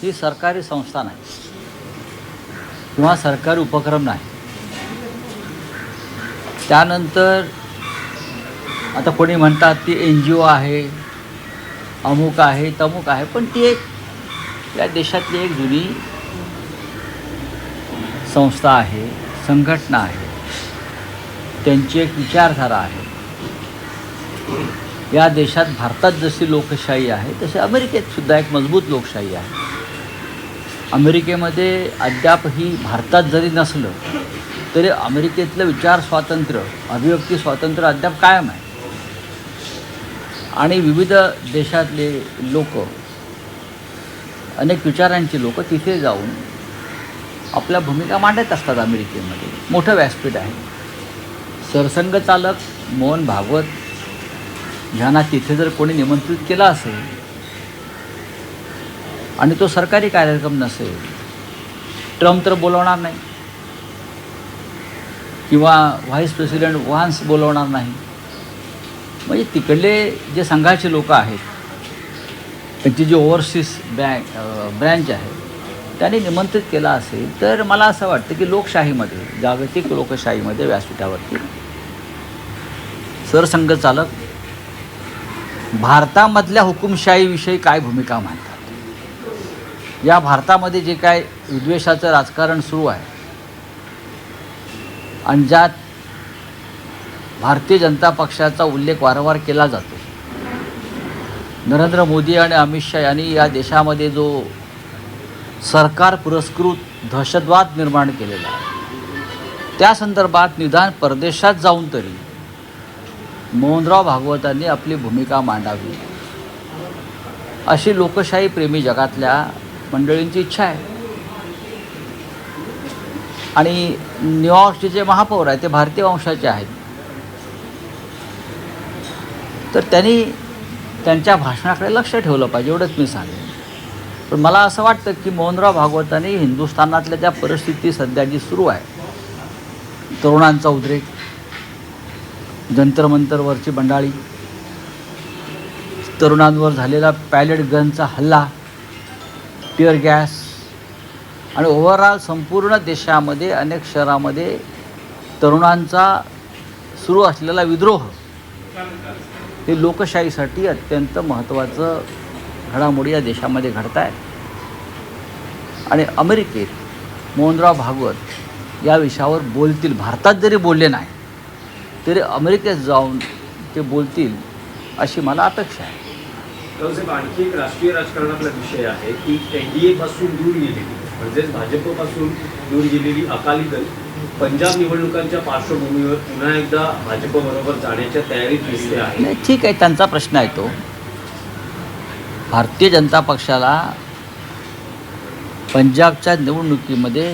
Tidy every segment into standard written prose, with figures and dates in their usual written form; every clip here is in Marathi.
ही सरकारी संस्था नाही किंवा सरकारी उपक्रम नाही. त्यानंतर आता कोणी म्हणतात ती NGO आहे, अमुक आहे, तमुक आहे, पण ती एक या देशातली एक जुनी संस्था आहे, संघटना आहे, त्यांची एक विचारधारा आहे. या देशात भारतात जशी लोकशाही आहे तशी अमेरिकेत सुद्धा एक मजबूत लोकशाही आहे. अमेरिकेमध्ये अद्यापही भारतात जरी नसलं तरी अमेरिकेतलं विचार स्वातंत्र्य, अभिव्यक्ती स्वातंत्र्य अद्याप कायम आहे. आणि विविध देशातले लोक, अनेक विचारांची लोक तिथे जाऊन आपल्या भूमिका मांडत असतात. अमेरिकेमध्ये मोठं व्यासपीठ आहे. सरसंघचालक मोहन भागवत ह्यांना तिथे जर कोणी निमंत्रित केला असेल आणि तो सरकारी कार्यक्रम नसेल, ट्रम्प तर बोलवणार नाही किंवा व्हाईस प्रेसिडेंट व्हान्स बोलवणार नाही. म्हणजे तिकडले जे संघाचे लोक आहेत, त्यांची जी ओव्हरसीज ब्रँच आहे, त्यांनी निमंत्रित केला असेल तर मला असं वाटतं की लोकशाहीमध्ये, जागतिक लोकशाहीमध्ये व्यासपीठावरती सरसंघचालक भारतामधल्या हुकुमशाहीविषयी काय भूमिका मांडतात, या भारतामध्ये जे काय विद्वेषाचं राजकारण सुरू आहे आणि ज्यात भारतीय जनता पक्षाचा उल्लेख वारंवार केला जातो. नरेंद्र मोदी आणि अमित शहा यांनी या देशामध्ये जो सरकार पुरस्कृत दहशतवाद निर्माण केलेला आहे, त्या संदर्भात निदान परदेशात जाऊन तरी मोहनराव भागवतांनी आपली भूमिका मांडावी, अशी लोकशाही प्रेमी जगातल्या मंडळींची इच्छा आहे. आणि न्यूयॉर्कचे जे महापौर आहेत ते भारतीय वंशाचे आहेत, तर त्यांनी त्यांच्या भाषणाकडे लक्ष ठेवलं पाहिजे, एवढंच मी सांगेन. पण मला असं वाटतं की मोहनराव भागवतांनी हिंदुस्थानातल्या त्या परिस्थिती सध्या जी सुरू आहे, तरुणांचा उद्रेक, जंतरमंतरवरची बंडाळी, तरुणांवर झालेला पॅलेट गनचा हल्ला, टिअर गॅस आणि ओव्हरऑल संपूर्ण देशामध्ये अनेक शहरामध्ये तरुणांचा सुरू असलेला विद्रोह, हे लोकशाहीसाठी अत्यंत महत्त्वाचं घडामोडी या देशामध्ये घडत आहेत. आणि अमेरिकेत मोहनराव भागवत या विषयावर बोलतील. भारतात जरी बोलले नाही तरी अमेरिकेत जाऊन ते बोलतील अशी मला अपेक्षा आहे. साहेब, आणखी एक राष्ट्रीय राजकारणातला विषय आहे की NDA पासून दूर गेलेली, म्हणजेच भाजपपासून दूर गेलेली अकाली दल पंजाब निवडणुकांच्या पार्श्वभूमीवर पुन्हा एकदा भाजपबरोबर जाण्याच्या तयारीत दिसते आहे. नाही, ठीक आहे, त्यांचा प्रश्न आहे तो. भारतीय जनता पक्षाला पंजाबच्या निवडणुकीमध्ये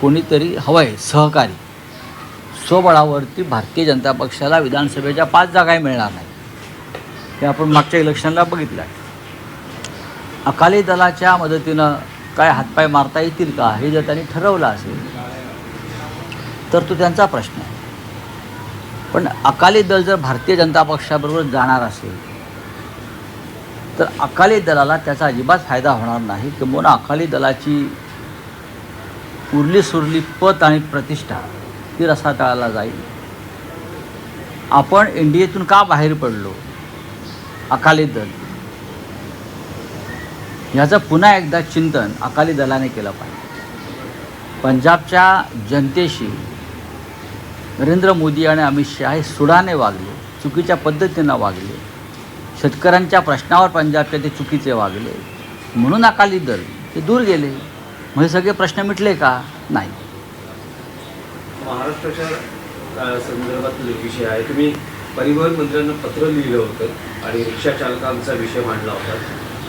कोणीतरी हवं आहे, सहकारी. स्वबळावरती भारतीय जनता पक्षाला विधानसभेच्या 5 जागाही मिळणार नाही, हे आपण मागच्या इलेक्शनला बघितलं आहे. अकाली दलाच्या मदतीनं काय हातपाय मारता येतील का, हे जर त्यांनी ठरवलं असेल तर तो त्यांचा प्रश्न आहे. पण अकाली दल जर भारतीय जनता पक्षाबरोबर जाणार असेल तर अकाली दलाला त्याचा अजिबात फायदा होणार नाही. किंबहुना अकाली दलाची उरली सुरली पत आणि प्रतिष्ठा ती रसातळाला जाईल. आपण NDAतून का बाहेर पडलो, अकाली दल, ह्याचं पुन्हा एकदा चिंतन अकाली दलाने केलं पाहिजे. पंजाबच्या जनतेशी नरेंद्र मोदी आणि अमित शहा हे सुडाने वागले, चुकीच्या पद्धतीनं वागले, शेतकऱ्यांच्या प्रश्नावर पंजाबच्या ते चुकीचे वागले, म्हणून अकाली दल ते दूर गेले. म्हणजे सगळे प्रश्न मिटले का? नाही. महाराष्ट्राच्या संदर्भातील विषय आहे. तुम्ही परिवहन मंत्र्यांना पत्र लिहिलं होतं आणि रिक्षा चालकांचा विषय मांडला होता.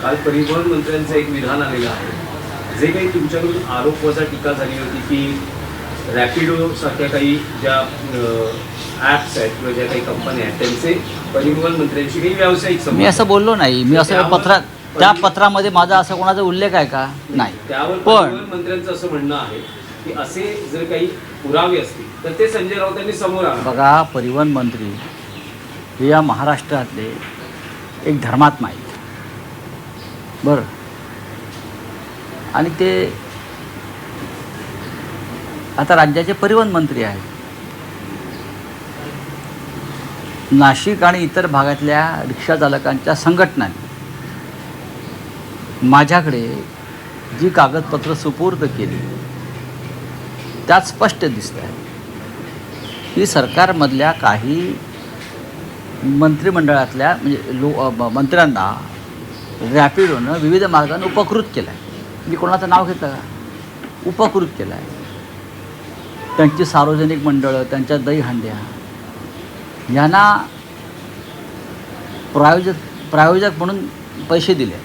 काल परिवहन मंत्र्यांचं एक विधान आलेलं आहे, जे काही तुमच्याकडून आरोप वजा टीका झाली होती की रॅपिडोसारख्या काही ज्या ॲप्स आहेत किंवा ज्या काही कंपन्या आहेत त्यांचे परिवहन मंत्र्यांशी काही व्यावसायिक संबंध. मी असं बोललो नाही. मी असं त्या पत्रामध्ये माझा असा कोणाचा उल्लेख आहे का? नाही. त्यावर पण परिवहन मंत्र्यांचं असं म्हणणं आहे की असे जर काही पुरावे असतील तर ते संजय राऊतांनी समोर आणा. बघा, परिवहन मंत्री हे या महाराष्ट्रातले एक धर्मात्मा आहेत. बरं, आणि ते आता राज्याचे परिवहन मंत्री आहेत. नाशिक आणि इतर भागातल्या रिक्षा चालकांच्या संघटनांनी माझ्याकडे जी कागदपत्र सुपूर्द केली त्यात स्पष्ट दिसतं आहे की सरकारमधल्या काही मंत्रिमंडळातल्या म्हणजे मंत्र्यांना रॅपिडोनं विविध मार्गाने उपकृत केलं आहे. मी कोणाचं नाव घेतलं का? उपकृत केलं आहे. त्यांची सार्वजनिक मंडळं, त्यांच्या दहीहंड्या यांना प्रायोजक म्हणून पैसे दिले.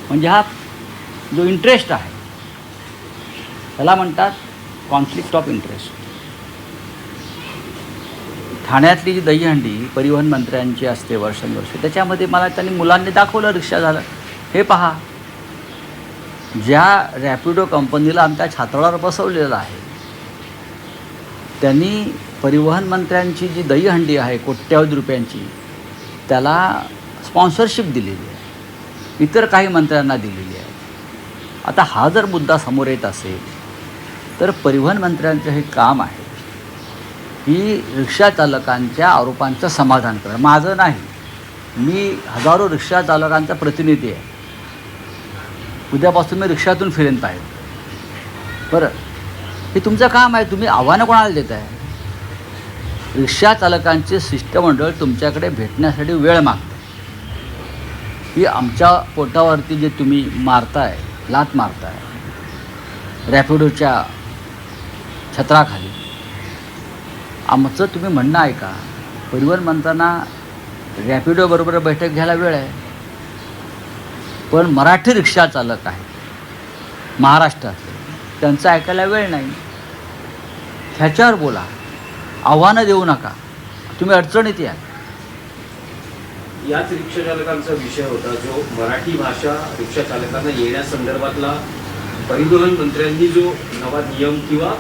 म्हणजे हा जो इंटरेस्ट आहे त्याला म्हणतात कॉन्फ्लिक्ट ऑफ इंटरेस्ट. ठाण्यातली जी दहीहंडी परिवहन मंत्र्यांची असते वर्षानुवर्ष, त्याच्यामध्ये मला त्यांनी मुलांनी दाखवलं रिक्षा झालं. हे पहा, ज्या रॅपिडो कंपनीला आमच्या छात्रावर बसवलेलं आहे त्यांनी परिवहन मंत्र्यांची जी दहीहंडी आहे कोट्यावधी रुपयांची, त्याला स्पॉन्सरशिप दिलेली आहे, इतर काही मंत्र्यांना दिलेली आहे. आता हा जर मुद्दा समोर येत असेल तर परिवहन मंत्र्यांचं हे काम आहे की रिक्षा चालकांच्या आरोपांचं समाधान करणं. माझं नाही, मी हजारो रिक्षा चालकांचा प्रतिनिधी आहे. उद्यापासून मी रिक्षातून फिरेन पाहिजे. बरं, हे तुमचं काम आहे, तुम्ही आव्हानं कोणाला देत आहे? रिक्षा चालकांचे शिष्टमंडळ तुमच्याकडे भेटण्यासाठी वेळ मागतं की आमच्या पोटावरती जे तुम्ही मारताय, लात मारताय रॅपिडोच्या छत्राखाली, आमचं तुम्ही म्हणणं आहे का? परिवहन मंत्र्यांना रॅपिडोबरोबर बैठक घ्यायला वेळ आहे, पण मराठी रिक्षा चालक आहेत महाराष्ट्रातले, त्यांचं ऐकायला वेळ नाही. ह्याच्यावर बोला, आव्हानं देऊ नका, तुम्ही अडचणीत या. याच रिक्षा चालकांचा विषय होता जो मराठी भाषा रिक्षा चालकांना येण्यासंदर्भातला परिवहन मंत्र्यांनी जो नवा नियम किंवा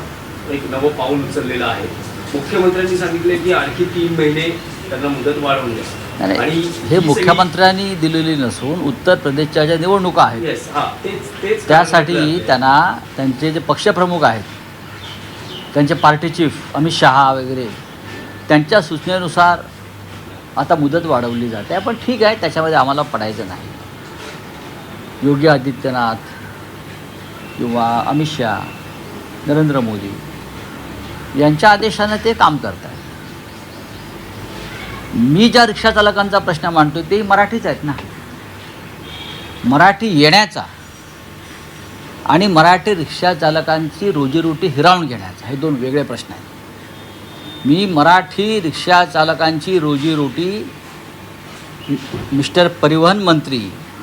एक नवं पाऊल उचललेलं आहे. मुख्यमंत्र्यांनी सांगितले की आणखी 3 महिने त्यांना मुदत वाढवून द्या. आणि हे मुख्यमंत्र्यांनी दिलेली नसून उत्तर प्रदेशच्या ज्या निवडणुका आहेत त्यासाठी त्यांना त्यांचे जे पक्षप्रमुख आहेत, त्यांचे पार्टी चीफ अमित शहा वगैरे, त्यांच्या सूचनेनुसार आता मुदत वाढवली जाते. पण ठीक आहे, त्याच्यामध्ये आम्हाला पडायचं नाही. योगी आदित्यनाथ किंवा अमित शहा, नरेंद्र मोदी यांच्या आदेशानं ते काम करत आहेत. मी ज्या रिक्षा चालकांचा प्रश्न मांडतो ते मराठीच आहेत ना. मराठी येण्याचा आणि मराठी रिक्षा चालकांची रोजीरोटी हिरावून घेण्याचा हे 2 वेगळे प्रश्न आहेत. मी मराठी रिक्षा चालकांची रोजीरोटी मिस्टर परिवहन मंत्री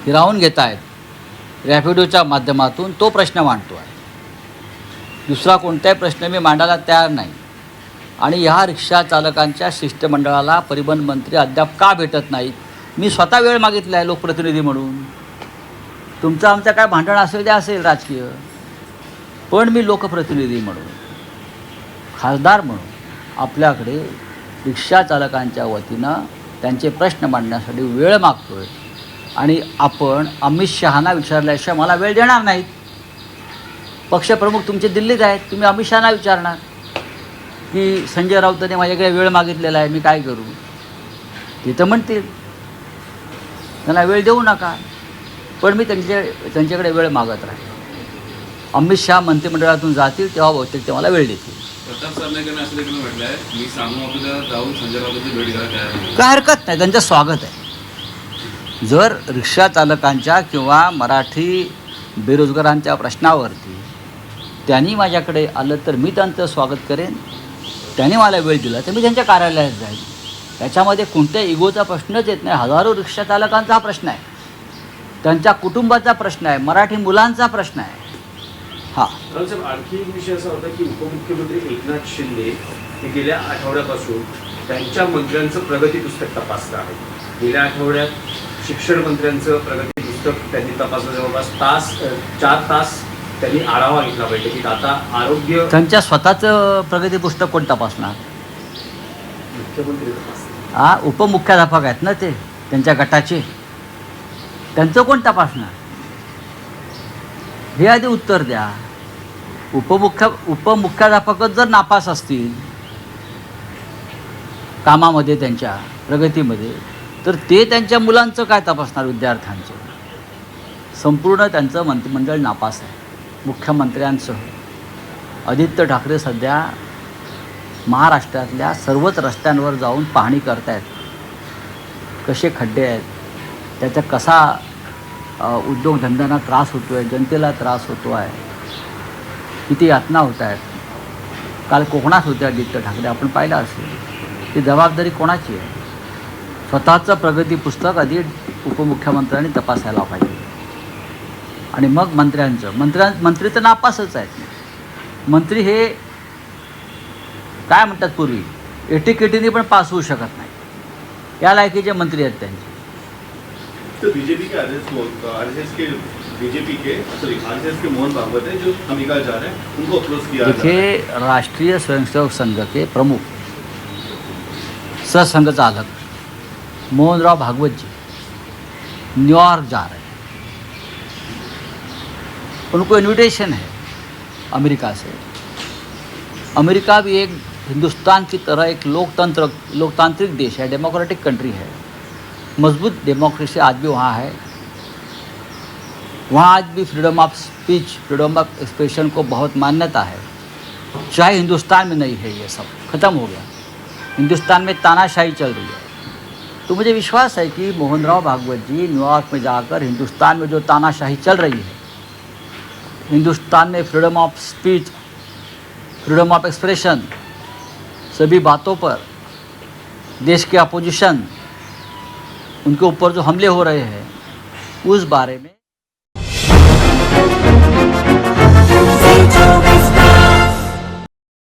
हिरावून घेत आहेत रॅपिडोच्या माध्यमातून, तो प्रश्न मांडतो आहे. दुसरा कोणताही प्रश्न मी मांडायला तयार नाही. आणि ह्या रिक्षा चालकांच्या शिष्टमंडळाला परिवहन मंत्री अद्याप का भेटत नाहीत? मी स्वतः वेळ मागितला आहे लोकप्रतिनिधी म्हणून. तुमचं आमचं काय भांडण असेल ते असेल राजकीय, पण मी लोकप्रतिनिधी म्हणून, खासदार म्हणून आपल्याकडे रिक्षा चालकांच्या वतीनं त्यांचे प्रश्न मांडण्यासाठी वेळ मागतो आहे. आणि आपण अमित शहांना विचारल्याशिवाय मला वेळ देणार नाहीत. पक्षप्रमुख तुमचे दिल्लीत आहेत, तुम्ही अमित शहांना विचारणार की संजय राऊतांनी माझ्याकडे वेळ मागितलेला आहे, मी काय करू? ते तर म्हणतील त्यांना वेळ देऊ नका, पण मी त्यांच्याकडे वेळ मागत राहील. अमित शहा मंत्रिमंडळातून जातील तेव्हा बहुतेक ते मला वेळ देतील. काय हरकत नाही, त्यांचं स्वागत आहे. जर रिक्षा चालकांच्या किंवा मराठी बेरोजगारांच्या प्रश्नावरती त्यांनी माझ्याकडे आलं तर मी त्यांचं स्वागत करेन. त्यांनी मला वेळ दिला तर मी त्यांच्या कार्यालयात जाईल. त्याच्यामध्ये कोणत्या इगोचा प्रश्नच येत नाही. हजारो रिक्षा चालकांचा हा प्रश्न आहे, त्यांच्या कुटुंबाचा प्रश्न आहे, मराठी मुलांचा प्रश्न आहे. हां, आणखी एक विषय असा होता की उपमुख्यमंत्री एकनाथ शिंदे हे गेल्या आठवड्यापासून त्यांच्या मंत्र्यांचं प्रगती पुस्तक तपासत आहेत. गेल्या आठवड्यात शिक्षण मंत्र्यांचं प्रगती पुस्तक त्यांनी तपासलं. जवळपास 4 तास त्यांनी आढावा घेतला बैठकीत. आता आरोग्य, त्यांच्या स्वतःचं प्रगती पुस्तक कोण तपासणार? मुख्यमंत्री तपासतात. उपमुख्याध्यापक आहेत ना ते त्यांच्या गटाचे, त्यांचं कोण तपासणार? हे आधी उत्तर द्या. उपमुख्याध्यापकच जर नापास असतील कामामध्ये, त्यांच्या प्रगतीमध्ये, तर ते त्यांच्या मुलांचं काय तपासणार, विद्यार्थ्यांचं? संपूर्ण त्यांचं मंत्रिमंडळ नापास आहे. मुख्यमंत्र्यांसह आदित्य ठाकरे सध्या महाराष्ट्रातल्या सर्वच रस्त्यांवर जाऊन पाहणी करतायत. कसे खड्डे आहेत, त्याचा कसा उद्योगधंद्यांना त्रास होतो आहे, जनतेला त्रास होतो आहे, किती यातना होत आहेत. काल कोकणात होते आदित्य ठाकरे, आपण पाहिलं असेल. ती जबाबदारी कोणाची आहे? स्वतःचं प्रगती पुस्तक आधी उपमुख्यमंत्र्यांनी तपासायला पाहिजे आणि मग मंत्री तर नापासच आहेत. मंत्री हे काय म्हणतात, पूर्वी एटीकेटीने पण पास होऊ शकत नाही, या लायकीचे मंत्री आहेत त्यांचे. तो बीजेपी के आरएसएस के मोहन भागवत है जो हम निकाल जा रहे हैं, उनको अप्रोच किया जा रहा है. देखिए, राष्ट्रीय स्वयंसेवक संघ के प्रमुख सरसंघचालक मोहनराव भागवत जी न्यूयॉर्क जा रहे हैं. उनको इनविटेशन है अमेरिका से. अमेरिका भी एक हिंदुस्तान की तरह एक लोकतांत्रिक देश है, डेमोक्रेटिक कंट्री है. मजबूत डेमोक्रेसी आज भी वहाँ है. वहाँ आज भी freedom of speech, freedom of expression को बहुत मान्यता है. चाहे हिंदुस्तान में नहीं है, ये सब ख़त्म हो गया. हिंदुस्तान में तानाशाही चल रही है. तो मुझे विश्वास है कि मोहनराव भागवत जी न्यूयॉर्क में जाकर हिंदुस्तान में जो तानाशाही चल रही है, हिंदुस्तान में freedom of speech, freedom of expression, सभी बातों पर देश के अपोजिशन, उनके ऊपर जो हमले हो रहे हैं, उस बारे में